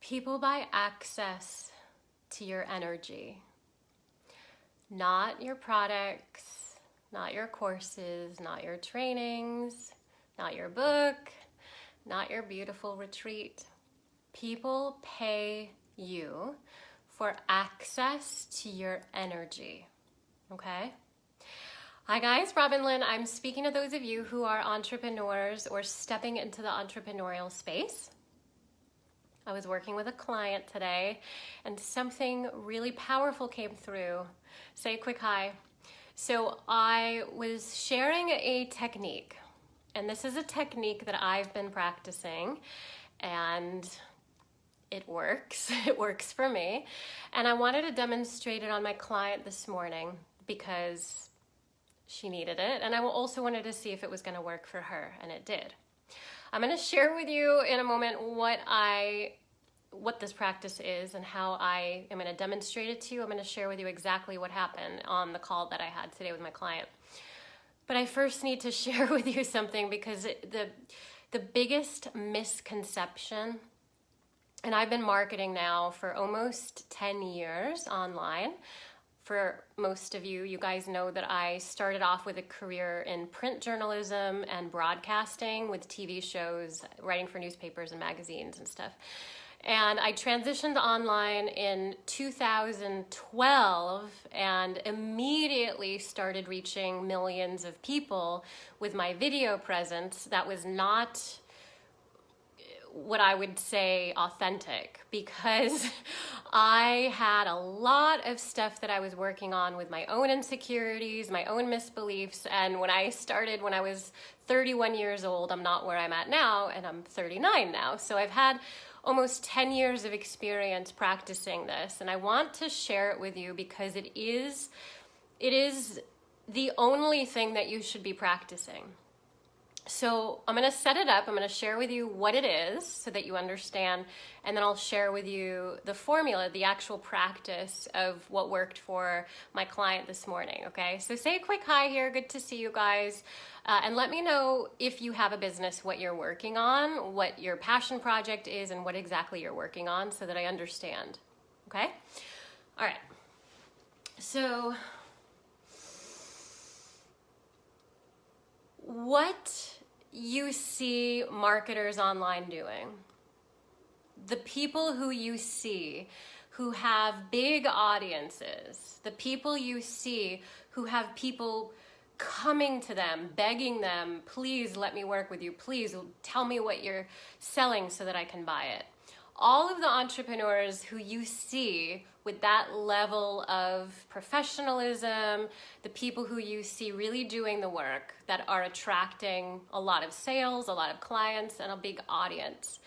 People buy access to your energy, not your products, not your courses, not your trainings, not your book, not your beautiful retreat. People pay you for access to your energy, okay? Hi guys, Robin Lynn. I'm speaking to those of you who are entrepreneurs or stepping into the entrepreneurial space. I was working with a client today and something really powerful came through. Say a quick hi. So I was sharing a technique, and this is a technique that I've been practicing, and it works. It works for me. And I wanted to demonstrate it on my client this morning because she needed it, and I also wanted to see if it was going to work for her, and it did. I'm going to share with you in a moment what this practice is and how I am going to demonstrate it to you. I'm going to share with you exactly what happened on the call that I had today with my client. But I first need to share with you something, because the biggest misconception, and I've been marketing now for almost 10 years online. For most of you, you guys know that I started off with a career in print journalism and broadcasting with TV shows, writing for newspapers and magazines and stuff. And I transitioned online in 2012 and immediately started reaching millions of people with my video presence that was not what I would say authentic, because I had a lot of stuff that I was working on with my own insecurities, my own misbeliefs. And when I started when I was 31 years old, I'm not where I'm at now, and I'm 39 now. So I've had almost 10 years of experience practicing this, and I want to share it with you because it is the only thing that you should be practicing. So I'm going to set it up. I'm going to share with you what it is so that you understand, and then I'll share with you the formula, the actual practice of what worked for my client this morning, okay? So say a quick hi here. Good to see you guys. And let me know if you have a business, what you're working on, what your passion project is, and what exactly you're working on so that I understand, okay? All right. So what you see marketers online doing, the people who you see who have big audiences, the people you see who have people coming to them, begging them, please let me work with you, please tell me what you're selling so that I can buy it. All of the entrepreneurs who you see with that level of professionalism, the people who you see really doing the work that are attracting a lot of sales, a lot of clients, and a big audience,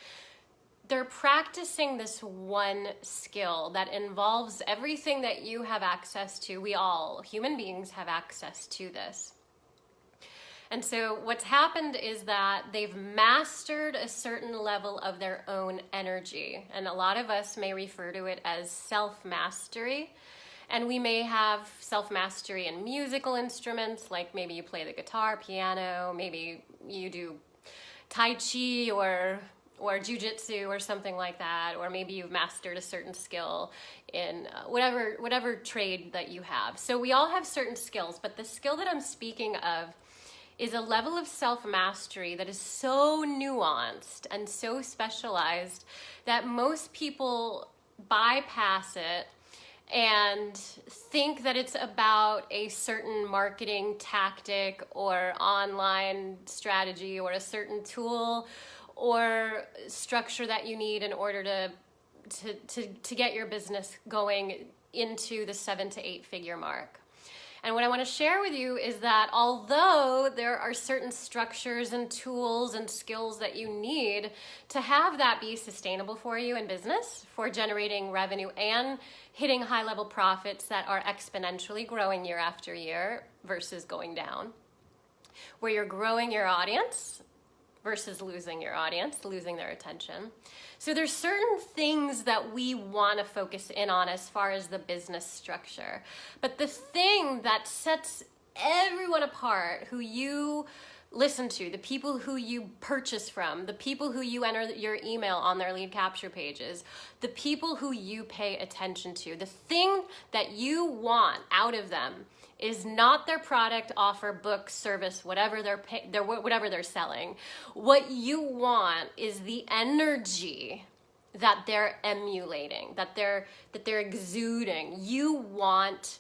they're practicing this one skill that involves everything that you have access to. We all, human beings, have access to this. And so what's happened is that they've mastered a certain level of their own energy. And a lot of us may refer to it as self-mastery. And we may have self-mastery in musical instruments, like maybe you play the guitar, piano, maybe you do Tai Chi or jujitsu or something like that, or maybe you've mastered a certain skill in whatever trade that you have. So we all have certain skills, but the skill that I'm speaking of is a level of self-mastery that is so nuanced and so specialized that most people bypass it and think that it's about a certain marketing tactic or online strategy or a certain tool or structure that you need in order to get your business going into the 7 to 8 figure mark. And what I want to share with you is that although there are certain structures and tools and skills that you need to have that be sustainable for you in business, for generating revenue and hitting high-level profits that are exponentially growing year after year versus going down, where you're growing your audience versus losing your audience, losing their attention. So there's certain things that we want to focus in on as far as the business structure. But the thing that sets everyone apart who you listen to, the people who you purchase from, the people who you enter your email on their lead capture pages, the people who you pay attention to, the thing that you want out of them is not their product, offer, book, service, whatever whatever they're selling. What you want is the energy that they're emulating, that they're exuding. You want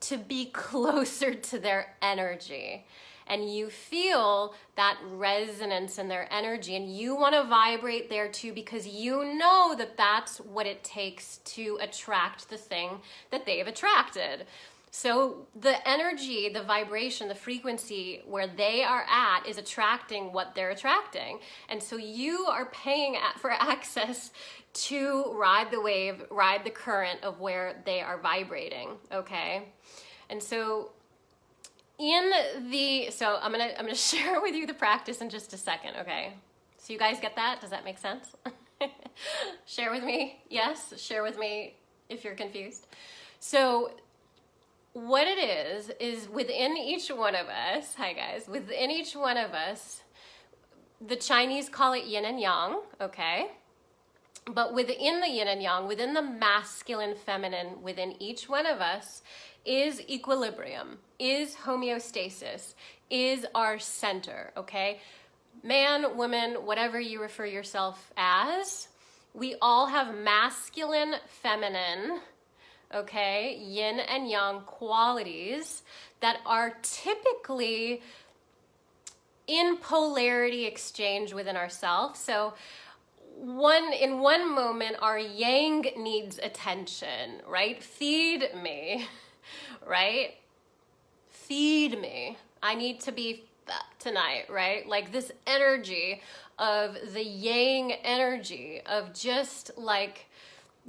to be closer to their energy. And you feel that resonance in their energy, and you want to vibrate there too, because you know that that's what it takes to attract the thing that they've attracted. So the energy, the vibration, the frequency where they are at is attracting what they're attracting. And so you are paying for access to ride the wave, ride the current of where they are vibrating, okay? And so so I'm gonna share with you the practice in just a second, okay? So you guys get that? Does that make sense? Share with me, yes? Share with me if you're confused. So what it is within each one of us, hi guys, within each one of us, the Chinese call it yin and yang, okay? But within the yin and yang, within the masculine, feminine, within each one of us is equilibrium, is homeostasis, is our center, okay? Man, woman, whatever you refer yourself as, we all have masculine, feminine, okay, yin and yang qualities that are typically in polarity exchange within ourselves. So in one moment, our yang needs attention, right? Feed me, right? Feed me. I need to be fat tonight, right? Like this energy of the yang energy of just like,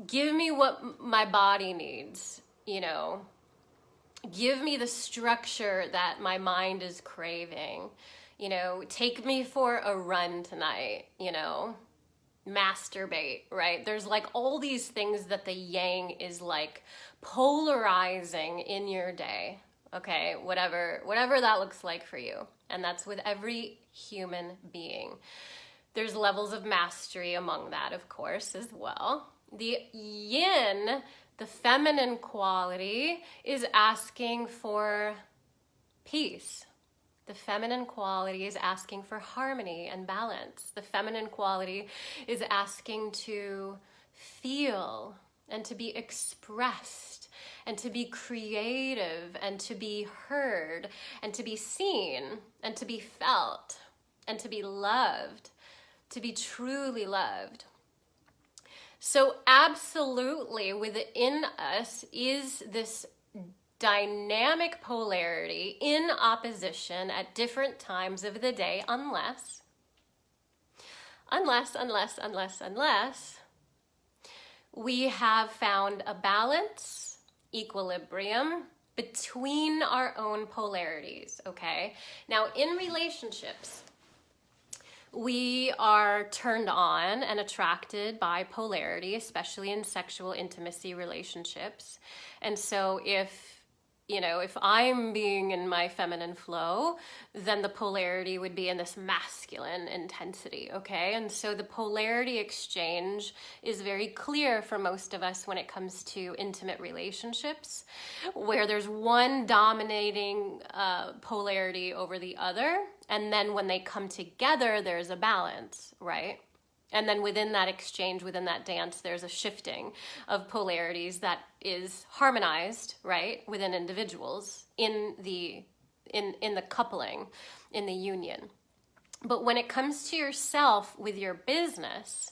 give me what my body needs, you know? Give me the structure that my mind is craving, you know? Take me for a run tonight, you know? Masturbate, right? There's like all these things that the yang is like polarizing in your day, okay? Whatever that looks like for you. And that's with every human being. There's levels of mastery among that, of course, as well. The yin, the feminine quality, is asking for peace. The feminine quality is asking for harmony and balance. The feminine quality is asking to feel and to be expressed and to be creative and to be heard and to be seen and to be felt and to be loved, to be truly loved. So absolutely within us is this dynamic polarity in opposition at different times of the day, unless we have found a balance, equilibrium between our own polarities, okay? Now, in relationships, we are turned on and attracted by polarity, especially in sexual intimacy relationships. And so if I'm being in my feminine flow, then the polarity would be in this masculine intensity, okay? And so the polarity exchange is very clear for most of us when it comes to intimate relationships, where there's one dominating polarity over the other, and then when they come together, there's a balance, right? And then within that exchange, within that dance, there's a shifting of polarities that is harmonized, right, within individuals in the coupling, in the union. But when it comes to yourself with your business,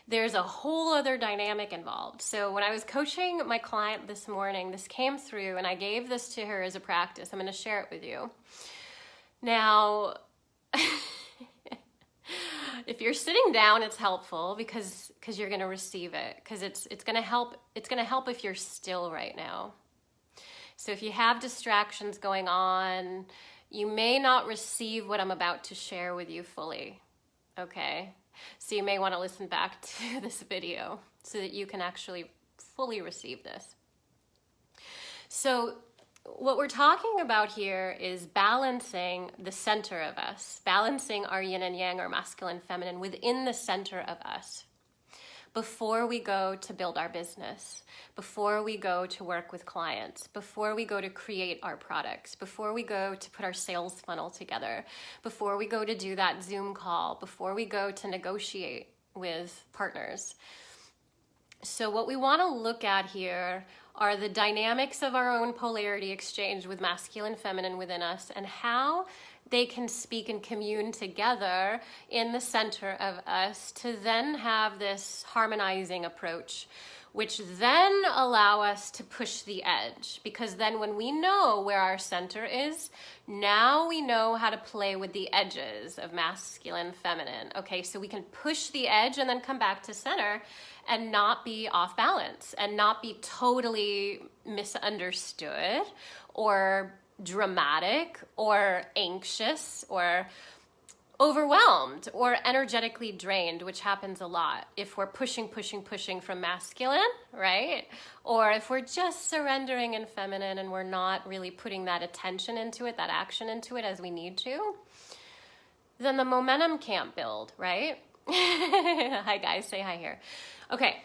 there's a whole other dynamic involved. So when I was coaching my client this morning, this came through, and I gave this to her as a practice. I'm going to share it with you. Now, if you're sitting down, it's helpful because you're going to receive it, because it's going to help. It's going to help if you're still right now. So if you have distractions going on, you may not receive what I'm about to share with you fully. Okay? So you may want to listen back to this video so that you can actually fully receive this. So what we're talking about here is balancing the center of us, balancing our yin and yang, our masculine, feminine, within the center of us. Before we go to build our business, before we go to work with clients, before we go to create our products, before we go to put our sales funnel together, before we go to do that Zoom call, before we go to negotiate with partners. So what we want to look at here are the dynamics of our own polarity exchange with masculine, feminine within us, and how they can speak and commune together in the center of us to then have this harmonizing approach, which then allow us to push the edge. Because then when we know where our center is, now we know how to play with the edges of masculine, feminine. Okay, so we can push the edge and then come back to center and not be off balance and not be totally misunderstood or dramatic or anxious or overwhelmed or energetically drained, which happens a lot if we're pushing from masculine, right? Or if we're just surrendering in feminine and we're not really putting that attention into it, that action into it as we need to, then the momentum can't build, right? Hi guys, say hi here. Okay.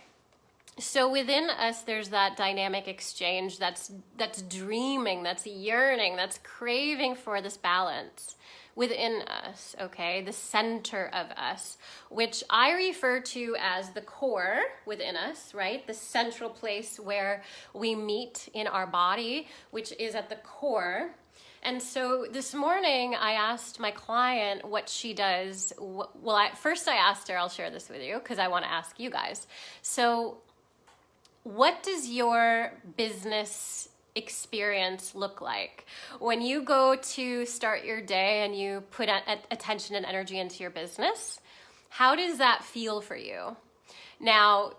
So within us, there's that dynamic exchange that's dreaming, that's yearning, that's craving for this balance within us, okay? The center of us, which I refer to as the core within us, right? The central place where we meet in our body, which is at the core. And so this morning, I asked my client what she does. First I asked her, I'll share this with you because I want to ask you guys. So what does your business experience look like? When you go to start your day and you put attention and energy into your business, how does that feel for you? Now,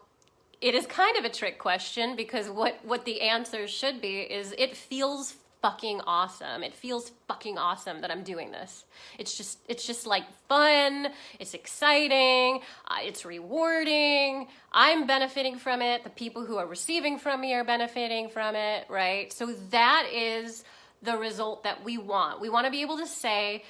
it is kind of a trick question because what the answer should be is it feels fucking awesome. It feels fucking awesome that I'm doing this. It's just like fun. It's exciting. It's rewarding. I'm benefiting from it. The people who are receiving from me are benefiting from it, right? So that is the result that we want. We want to be able to say,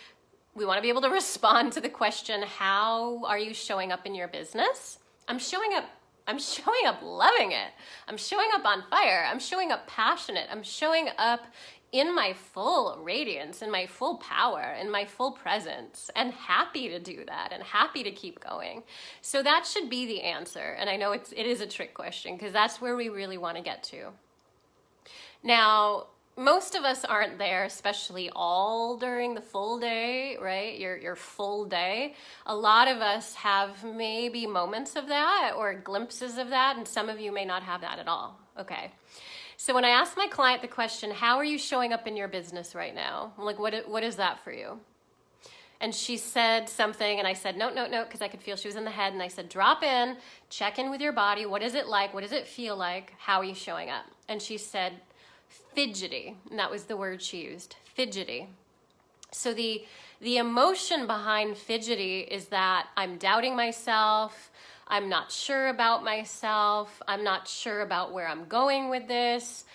we want to be able to respond to the question, how are you showing up in your business? I'm showing up loving it. I'm showing up on fire. I'm showing up passionate. I'm showing up in my full radiance, in my full power, in my full presence, and happy to do that and happy to keep going. So that should be the answer. And I know it is a trick question because that's where we really want to get to. Now, most of us aren't there, especially all during the full day, right? Your full day. A lot of us have maybe moments of that or glimpses of that, and some of you may not have that at all. Okay. So when I asked my client the question, how are you showing up in your business right now? I'm like, what is that for you? And she said something, and I said, no, because I could feel she was in the head. And I said, drop in, check in with your body. What is it like? What does it feel like? How are you showing up? And she said, fidgety. And that was the word she used, fidgety. So the emotion behind fidgety is that I'm doubting myself. I'm not sure about myself. I'm not sure about where I'm going with this.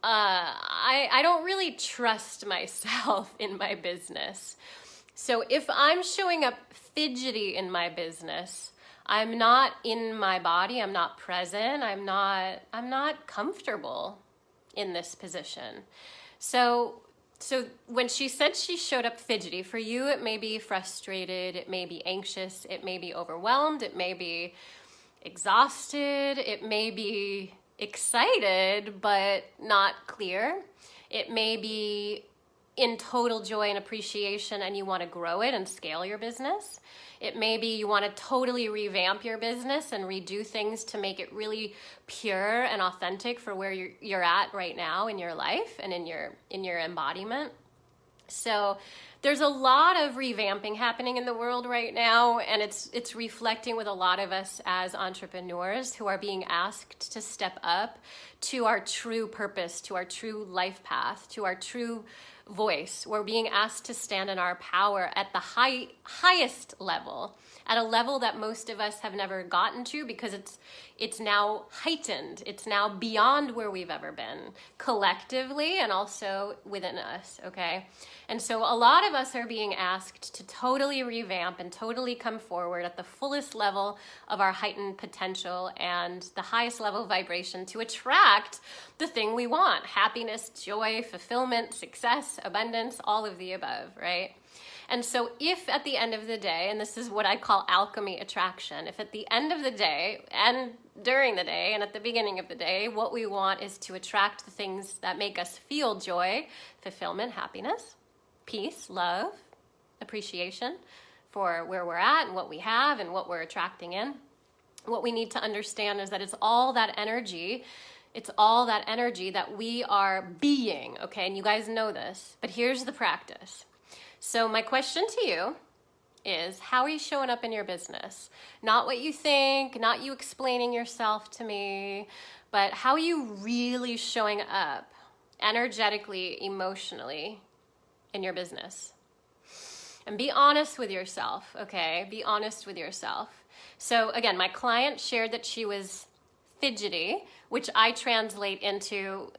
I don't really trust myself in my business. So if I'm showing up fidgety in my business, I'm not in my body. I'm not present. I'm not comfortable in this position. So when she said she showed up fidgety, for you it may be frustrated, it may be anxious, it may be overwhelmed, it may be exhausted, it may be excited but not clear. It may be in total joy and appreciation and you want to grow it and scale your business. It may be you want to totally revamp your business and redo things to make it really pure and authentic for where you're at right now in your life and in your embodiment. So there's a lot of revamping happening in the world right now, and it's reflecting with a lot of us as entrepreneurs who are being asked to step up to our true purpose, to our true life path, to our true voice. We're being asked to stand in our power at the highest level, at a level that most of us have never gotten to, because it's now heightened. It's now beyond where we've ever been, collectively and also within us, okay? And so a lot of us are being asked to totally revamp and totally come forward at the fullest level of our heightened potential and the highest level of vibration to attract the thing we want: happiness, joy, fulfillment, success, abundance, all of the above, right? And so if at the end of the day, and this is what I call alchemy attraction, if at the end of the day and during the day and at the beginning of the day, what we want is to attract the things that make us feel joy, fulfillment, happiness, peace, love, appreciation for where we're at and what we have and what we're attracting in, what we need to understand is that it's all that energy. It's all that energy that we are being, okay? And you guys know this, but here's the practice. So my question to you is, how are you showing up in your business? Not what you think, not you explaining yourself to me, but how are you really showing up energetically, emotionally in your business? And be honest with yourself, okay? Be honest with yourself. So again, my client shared that she was fidgety, which I translate into,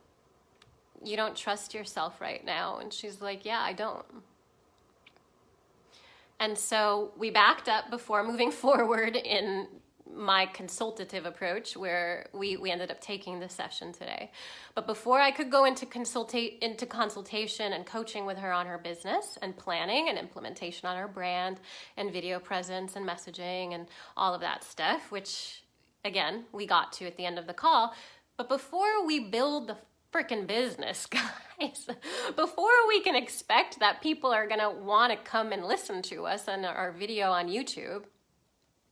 you don't trust yourself right now. And she's like, yeah, I don't. And so we backed up before moving forward in my consultative approach, where we ended up taking this session today. But before I could go into consultation and coaching with her on her business and planning and implementation on her brand and video presence and messaging and all of that stuff, which again, we got to at the end of the call. But before we build the freaking business, guys, before we can expect that people are going to want to come and listen to us on our video on YouTube,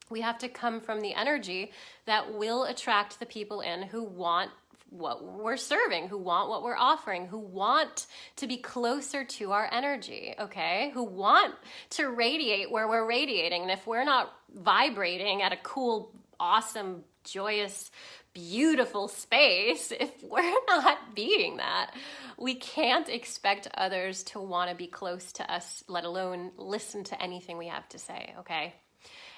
we have to come from the energy that will attract the people in who want what we're serving, who want what we're offering, who want to be closer to our energy, okay? Who want to radiate where we're radiating. And if we're not vibrating at a cool, awesome, joyous, beautiful space, if we're not being that, we can't expect others to want to be close to us, let alone listen to anything we have to say, okay?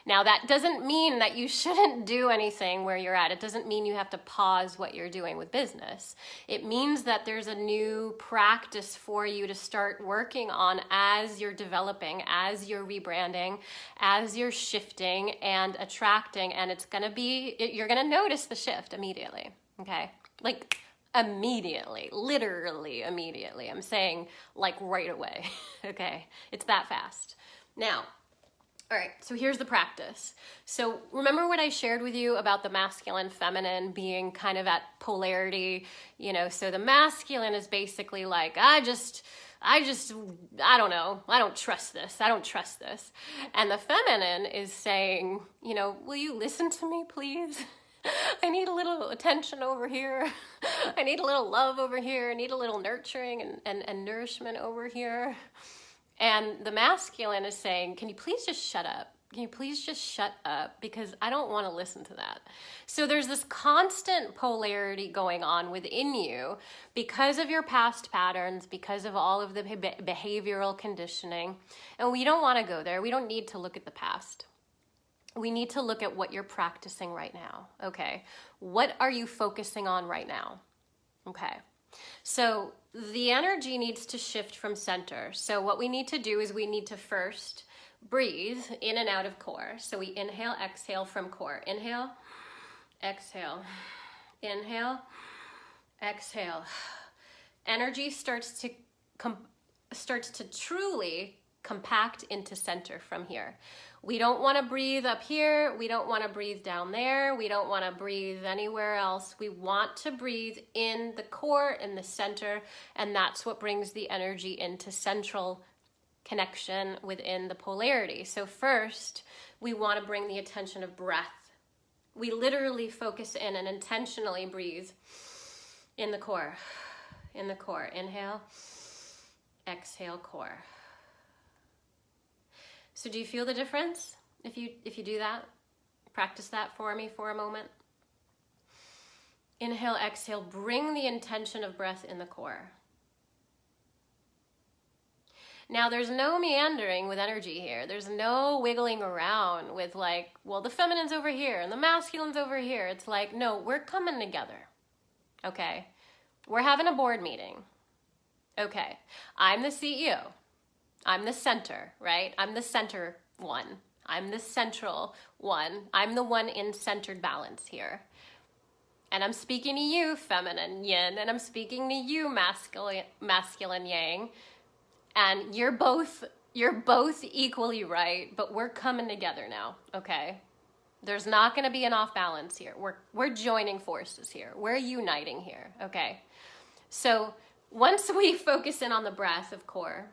Now, that doesn't mean that you shouldn't do anything where you're at. It doesn't mean you have to pause what you're doing with business. It means that there's a new practice for you to start working on as you're developing, as you're rebranding, as you're shifting and attracting. And it's going to be, you're going to notice the shift immediately, okay? Like immediately, literally immediately. I'm saying like right away, okay? It's that fast. Now, all right, so here's the practice. So remember what I shared with you about the masculine, feminine being kind of at polarity, you know, so the masculine is basically like, I don't know, I don't trust this, I don't trust this. And the feminine is saying, you know, will you listen to me, please? I need a little attention over here. I need a little love over here. I need a little nurturing and nourishment over here. And the masculine is saying, can you please just shut up? Can you please just shut up? Because I don't want to listen to that. So there's this constant polarity going on within you because of your past patterns, because of all of the behavioral conditioning. And we don't want to go there. We don't need to look at the past. We need to look at what you're practicing right now. Okay. What are you focusing on right now? Okay. So the energy needs to shift from center. So what we need to do is we need to first breathe in and out of core. So we inhale, exhale from core. Inhale, exhale, inhale, exhale. Energy starts to truly compact into center from here. We don't want to breathe up here. We don't want to breathe down there. We don't want to breathe anywhere else. We want to breathe in the core, in the center, and that's what brings the energy into central connection within the polarity. So first, we want to bring the attention of breath. We literally focus in and intentionally breathe in the core. In the core. Inhale, exhale, core. So do you feel the difference if you do that? Practice that for me for a moment. Inhale, exhale, bring the intention of breath in the core. Now, there's no meandering with energy here. There's no wiggling around with like, well, the feminine's over here and the masculine's over here. It's like, no, we're coming together. Okay? We're having a board meeting. Okay. I'm the CEO. I'm the center, right? I'm the center one. I'm the central one. I'm the one in centered balance here. And I'm speaking to you, feminine yin, and I'm speaking to you, masculine yang. And you're both equally right, but we're coming together now, okay? There's not going to be an off balance here. We're joining forces here. We're uniting here, okay? So once we focus in on the breath of core,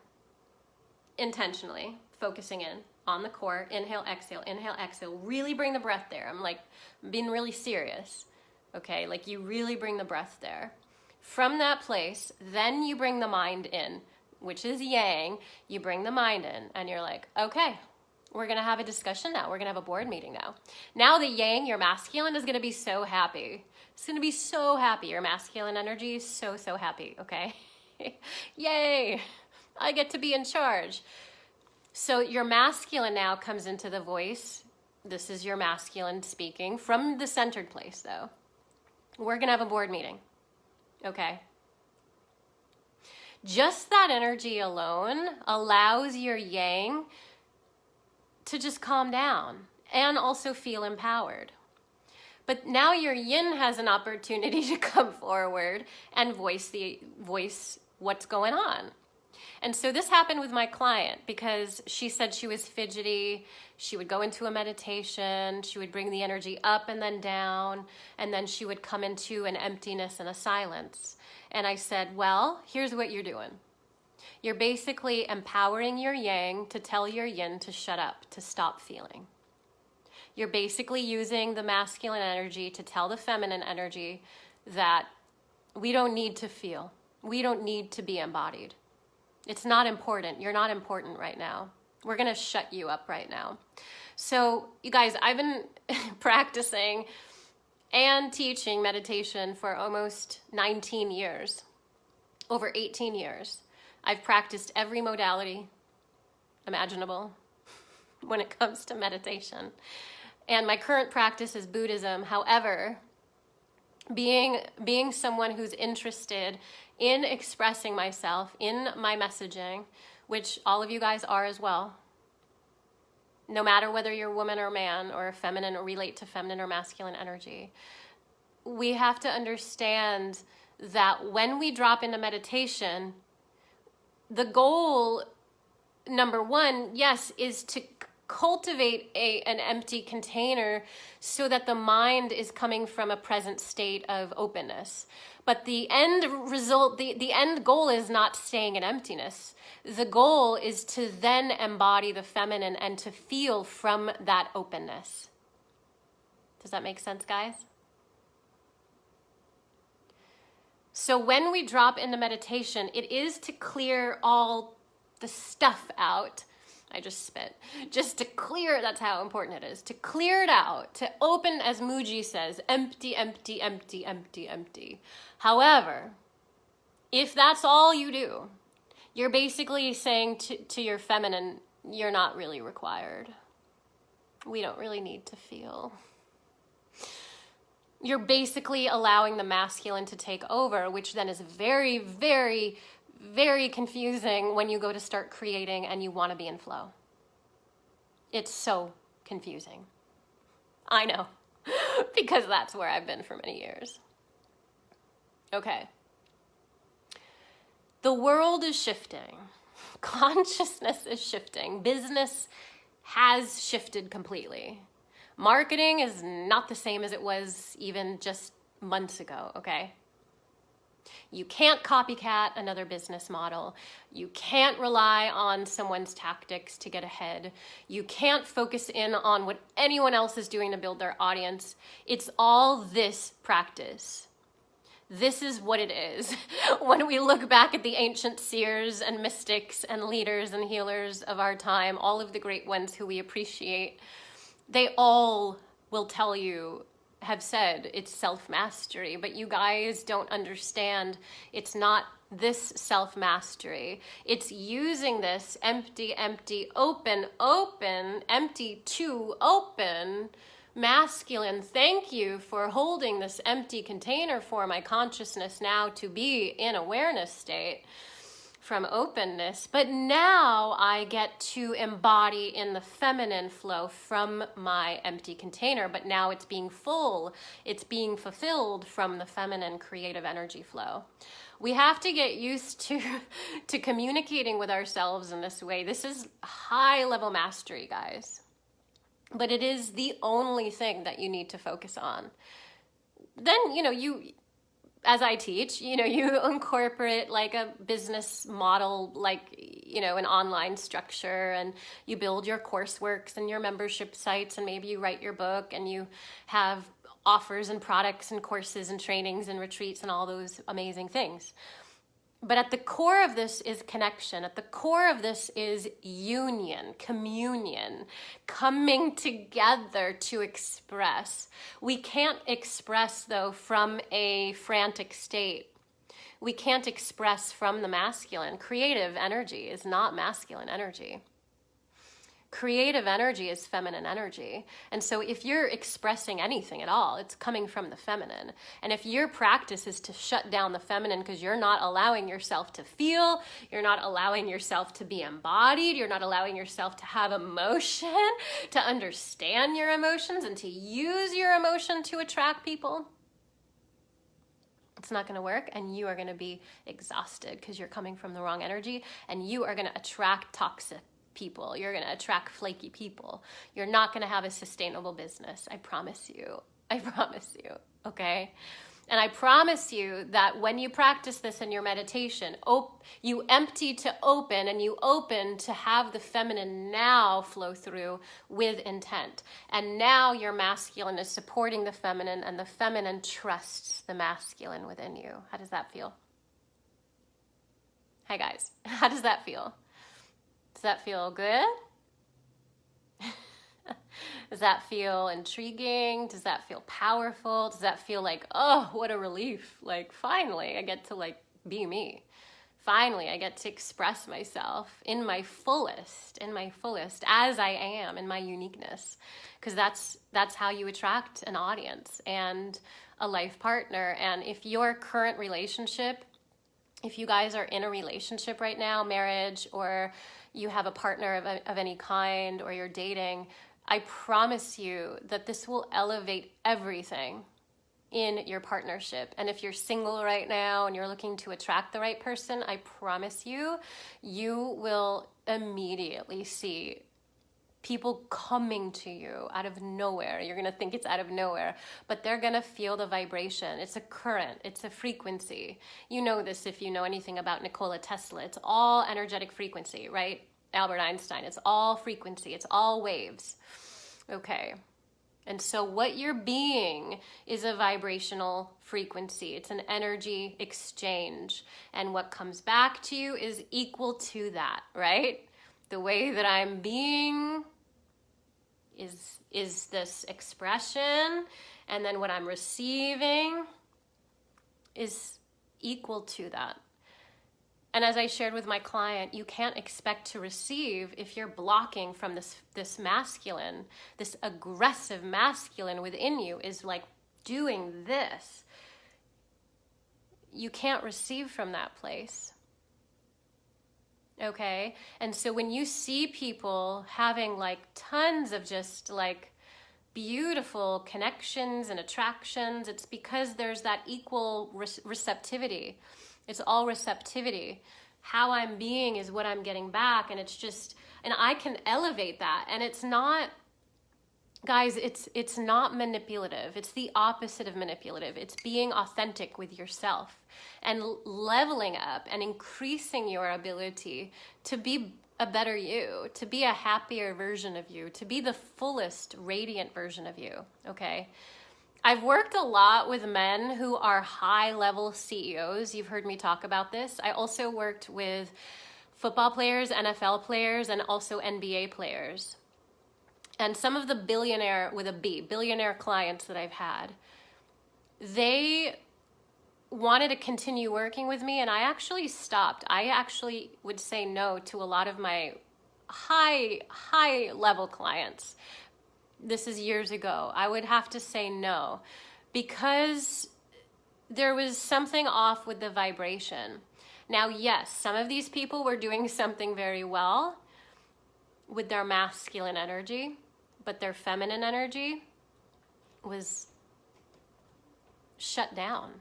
intentionally focusing in on the core, inhale, exhale, really bring the breath there. I'm like being really serious, okay? Like you really bring the breath there. From that place, then you bring the mind in, which is yang. You bring the mind in and you're like, okay, we're going to have a discussion now. We're going to have a board meeting now. Now the yang, your masculine, is going to be so happy. It's going to be so happy. Your masculine energy is so, so happy, okay? Yay, I get to be in charge. So your masculine now comes into the voice. This is your masculine speaking from the centered place, though. We're going to have a board meeting, okay? Just that energy alone allows your yang to just calm down and also feel empowered. But now your yin has an opportunity to come forward and voice what's going on. And so this happened with my client because she said she was fidgety. She would go into a meditation. She would bring the energy up and then down. And then she would come into an emptiness and a silence. And I said, well, here's what you're doing. You're basically empowering your yang to tell your yin to shut up, to stop feeling. You're basically using the masculine energy to tell the feminine energy that we don't need to feel. We don't need to be embodied. It's not important. You're not important right now. We're going to shut you up right now. So, you guys, I've been practicing and teaching meditation for almost 19 years, over 18 years. I've practiced every modality imaginable when it comes to meditation. And my current practice is Buddhism. However, being someone who's interested in expressing myself in my messaging, which all of you guys are as well, no matter whether you're woman or man or feminine or relate to feminine or masculine energy, we have to understand that when we drop into meditation, the goal, number one, yes, is to cultivate an empty container so that the mind is coming from a present state of openness. But the end result, the end goal is not staying in emptiness. The goal is to then embody the feminine and to feel from that openness. Does that make sense, guys? So when we drop into meditation, it is to clear all the stuff out. I just spit. Just to clear, that's how important it is. To clear it out, to open, as Muji says, empty, empty, empty, empty, empty. However, if that's all you do, you're basically saying to your feminine, you're not really required. We don't really need to feel. You're basically allowing the masculine to take over, which then is very, very, very confusing when you go to start creating and you want to be in flow. It's so confusing. I know, because that's where I've been for many years. Okay. The world is shifting. Consciousness is shifting. Business has shifted completely. Marketing is not the same as it was even just months ago, okay? You can't copycat another business model. You can't rely on someone's tactics to get ahead. You can't focus in on what anyone else is doing to build their audience. It's all this practice. This is what it is. When we look back at the ancient seers and mystics and leaders and healers of our time, all of the great ones who we appreciate, they all will tell you have said it's self-mastery, but you guys don't understand it's not this self-mastery. It's using this empty, empty, open, open, empty to open masculine. Thank you for holding this empty container for my consciousness now to be in awareness state from openness. But now I get to embody in the feminine flow from my empty container, but now it's being full, it's being fulfilled from the feminine creative energy flow. We have to get used to communicating with ourselves in this way. This is high level mastery, guys. But it is the only thing that you need to focus on. Then, you, as I teach, you incorporate like a business model, like, an online structure, and you build your courseworks and your membership sites, and maybe you write your book, and you have offers and products and courses and trainings and retreats and all those amazing things. But at the core of this is connection. At the core of this is union, communion, coming together to express. We can't express, though, from a frantic state. We can't express from the masculine. Creative energy is not masculine energy. Creative energy is feminine energy. And so if you're expressing anything at all, it's coming from the feminine. And if your practice is to shut down the feminine because you're not allowing yourself to feel, you're not allowing yourself to be embodied, you're not allowing yourself to have emotion, to understand your emotions and to use your emotion to attract people, it's not going to work, and you are going to be exhausted because you're coming from the wrong energy, and you are going to attract toxic people. You're going to attract flaky people. You're not going to have a sustainable business. I promise you. I promise you. Okay? And I promise you that when you practice this in your meditation, you empty to open, and you open to have the feminine now flow through with intent. And now your masculine is supporting the feminine, and the feminine trusts the masculine within you. How does that feel? Hi guys. How does that feel? Does that feel good? Does that feel intriguing? Does that feel powerful? Does that feel like, oh, what a relief? Like, finally, I get to be me. Finally, I get to express myself in my fullest, as I am, in my uniqueness. Because that's how you attract an audience and a life partner. And if your current relationship, if you guys are in a relationship right now, marriage, or you have a partner of any kind, or you're dating, I promise you that this will elevate everything in your partnership. And if you're single right now and you're looking to attract the right person, I promise you, you will immediately see people coming to you out of nowhere. You're going to think it's out of nowhere, but they're going to feel the vibration. It's a current. It's a frequency. You know this if you know anything about Nikola Tesla. It's all energetic frequency, right? Albert Einstein. It's all frequency. It's all waves. Okay. And so what you're being is a vibrational frequency. It's an energy exchange. And what comes back to you is equal to that, right? The way that I'm being is this expression, and then what I'm receiving is equal to that. And as I shared with my client, you can't expect to receive if you're blocking from this masculine, this aggressive masculine within you is like doing this. You can't receive from that place. Okay? And so when you see people having tons of just beautiful connections and attractions, it's because there's that equal receptivity. It's all receptivity. How I'm being is what I'm getting back, and and I can elevate that. And it's not, guys, it's not manipulative. It's the opposite of manipulative. It's being authentic with yourself and leveling up and increasing your ability to be a better you, to be a happier version of you, to be the fullest radiant version of you, okay? I've worked a lot with men who are high-level CEOs. You've heard me talk about this. I also worked with football players, NFL players, and also NBA players. And some of the billionaire, with a B, billionaire clients that I've had, they wanted to continue working with me, and I actually stopped. I actually would say no to a lot of my high level clients. This is years ago. I would have to say no because there was something off with the vibration. Now, yes, some of these people were doing something very well with their masculine energy, but their feminine energy was shut down.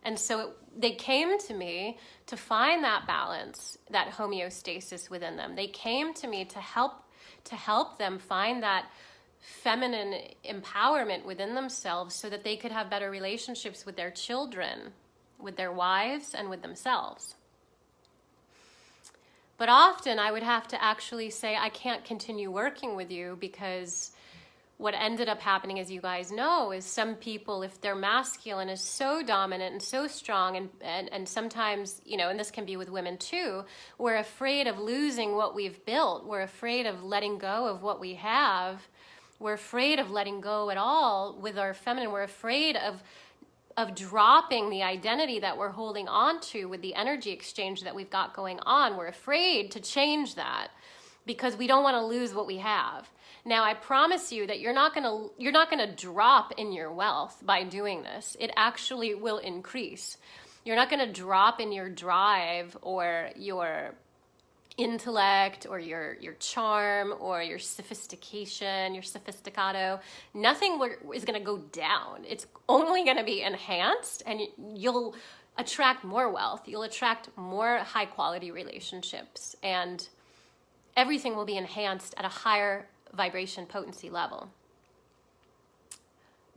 And so they came to me to find that balance, that homeostasis within them. They came to me to help them find that feminine empowerment within themselves so that they could have better relationships with their children, with their wives, and with themselves. But often I would have to actually say, I can't continue working with you, because what ended up happening, as you guys know, is some people, if their masculine is so dominant and so strong, and sometimes, and this can be with women too, we're afraid of losing what we've built. We're afraid of letting go of what we have. We're afraid of letting go at all with our feminine. We're afraid of dropping the identity that we're holding on to with the energy exchange that we've got going on. We're afraid to change that because we don't want to lose what we have. Now, I promise you that you're not gonna drop in your wealth by doing this. It actually will increase. You're not gonna drop in your drive or your intellect or your charm or your sophistication, your sophisticado. Nothing is gonna go down. It's only gonna be enhanced, and you'll attract more wealth. You'll attract more high quality relationships, and everything will be enhanced at a higher vibration potency level.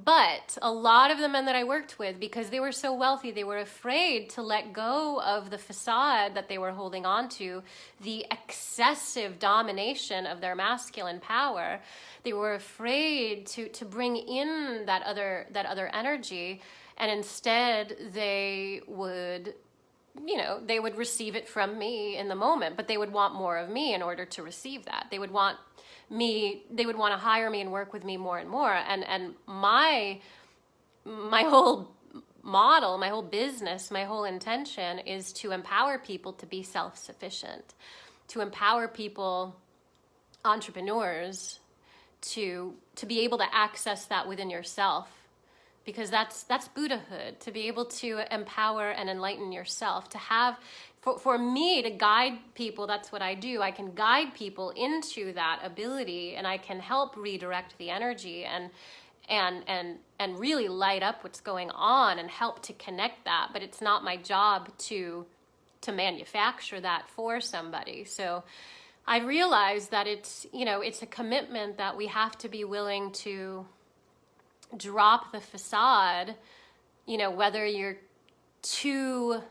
But a lot of the men that I worked with, because they were so wealthy, they were afraid to let go of the facade that they were holding on to, the excessive domination of their masculine power. They were afraid to bring in that other energy, and instead they would receive it from me in the moment, but they would want more of me in order to receive that. They would want to hire me and work with me more and more. And my whole model, my whole business, my whole intention is to empower people to be self-sufficient, to empower people, entrepreneurs, to be able to access that within yourself. Because that's Buddhahood, to be able to empower and enlighten yourself, to have, for me to guide people. That's what I do. I can guide people into that ability, and I can help redirect the energy and really light up what's going on and help to connect that. But it's not my job to manufacture that for somebody. So I realized that it's a commitment that we have to be willing to drop the facade, whether you're too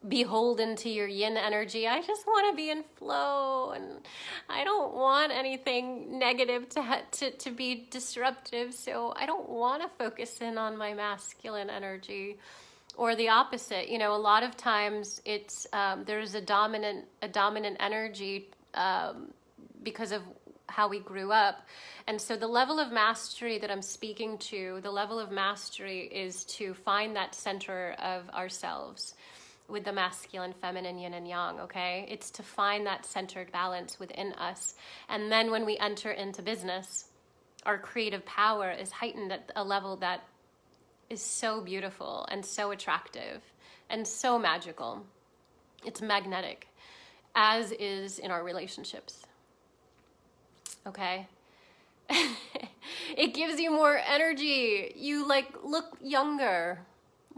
beholden to your yin energy. I just want to be in flow, and I don't want anything negative to be disruptive, so I don't want to focus in on my masculine energy. Or the opposite, a lot of times it's there's a dominant energy because of how we grew up. And so the level of mastery that I'm speaking to, the level of mastery is to find that center of ourselves with the masculine, feminine, yin and yang, okay? It's to find that centered balance within us. And then when we enter into business, our creative power is heightened at a level that is so beautiful and so attractive and so magical. It's magnetic, as is in our relationships. Okay? It gives you more energy. You look younger.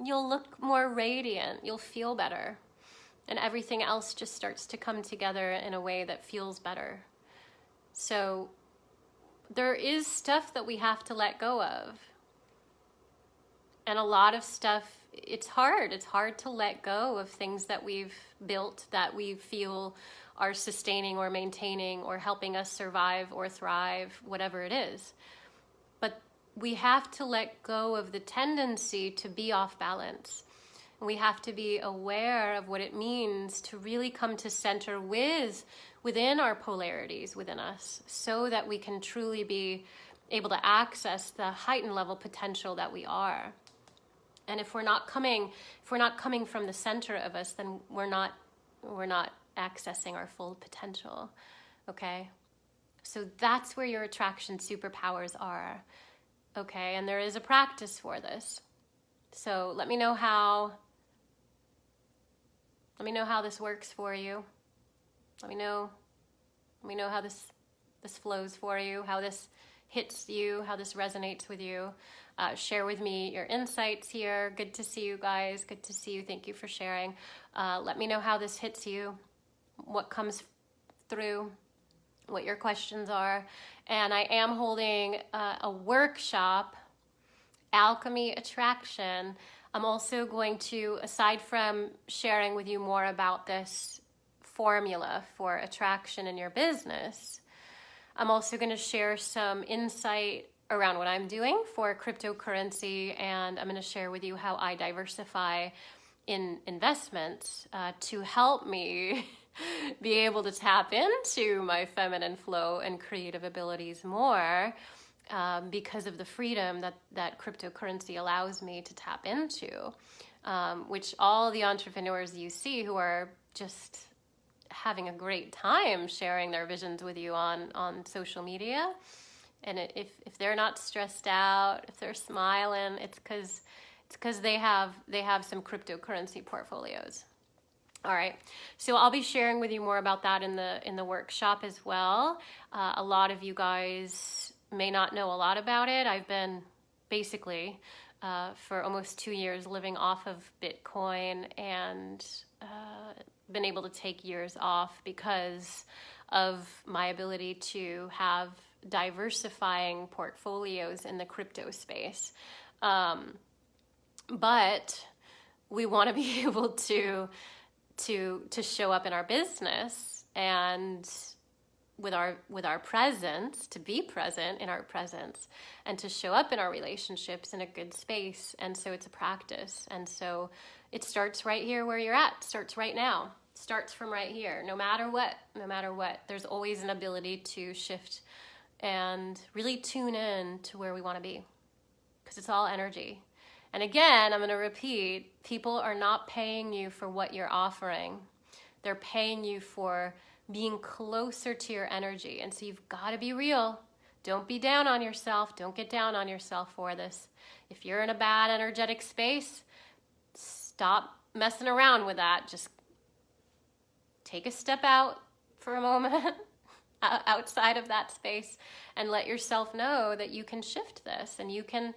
You'll look more radiant. You'll feel better. And everything else just starts to come together in a way that feels better. So there is stuff that we have to let go of. And a lot of stuff, it's hard. It's hard to let go of things that we've built that we feel are sustaining or maintaining or helping us survive or thrive, whatever it is. But we have to let go of the tendency to be off balance. And we have to be aware of what it means to really come to center within our polarities within us, so that we can truly be able to access the heightened level potential that we are. And if we're not coming from the center of us, then we're not accessing our full potential. Okay? So that's where your attraction superpowers are. Okay? And there is a practice for this. So let me know how this works for you. Let me know how this flows for you, how this hits you, how this resonates with you. Share with me your insights here. Good to see you guys. Good to see you. Thank you for sharing. Let me know how this hits you, what comes through, what your questions are. And I am holding a workshop, Alchemy Attraction. I'm also going to, aside from sharing with you more about this formula for attraction in your business, I'm also going to share some insight around what I'm doing for cryptocurrency, and I'm going to share with you how I diversify in investments to help me be able to tap into my feminine flow and creative abilities more, because of the freedom that cryptocurrency allows me to tap into, which all the entrepreneurs you see who are just having a great time sharing their visions with you on social media. And if they're not stressed out, if they're smiling, it's because they have some cryptocurrency portfolios. All right, so I'll be sharing with you more about that in the workshop as well. A lot of you guys may not know a lot about it. I've been basically for almost 2 years living off of Bitcoin, and been able to take years off because of my ability to have diversifying portfolios in the crypto space. But we want to be able to show up in our business and with our presence, to be present in our presence, and to show up in our relationships in a good space. And so it's a practice. And so it starts right here where you're at, starts right now, starts from right here, no matter what. There's always an ability to shift and really tune in to where we want to be, because it's all energy. And again, I'm going to repeat, people are not paying you for what you're offering. They're paying you for being closer to your energy. And so you've got to be real. Don't be down on yourself. Don't get down on yourself for this. If you're in a bad energetic space, stop messing around with that. Just take a step out for a moment outside of that space and let yourself know that you can shift this, and you can,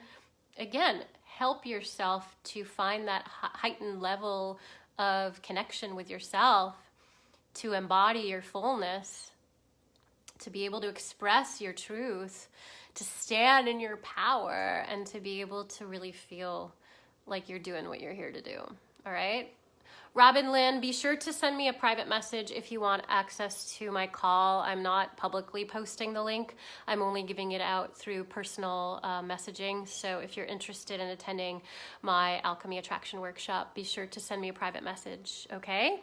again, help yourself to find that heightened level of connection with yourself, to embody your fullness, to be able to express your truth, to stand in your power, and to be able to really feel like you're doing what you're here to do. All right? Robin Lynn, be sure to send me a private message if you want access to my call. I'm not publicly posting the link. I'm only giving it out through personal messaging. So if you're interested in attending my Alchemy Attraction Workshop, be sure to send me a private message, okay?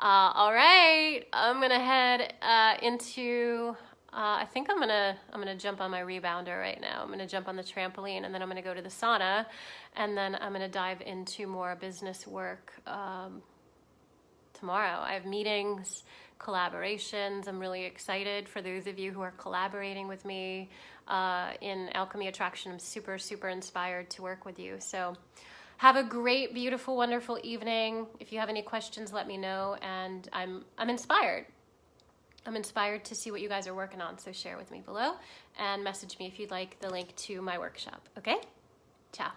All right, I'm gonna head into, I think I'm gonna jump on my rebounder right now. I'm gonna jump on the trampoline, and then I'm gonna go to the sauna, and then I'm gonna dive into more business work tomorrow. I have meetings, collaborations. I'm really excited for those of you who are collaborating with me in Alchemy Attraction. I'm super, super inspired to work with you. So have a great, beautiful, wonderful evening. If you have any questions, let me know. And I'm inspired. I'm inspired to see what you guys are working on. So share with me below and message me if you'd like the link to my workshop. Okay? Ciao.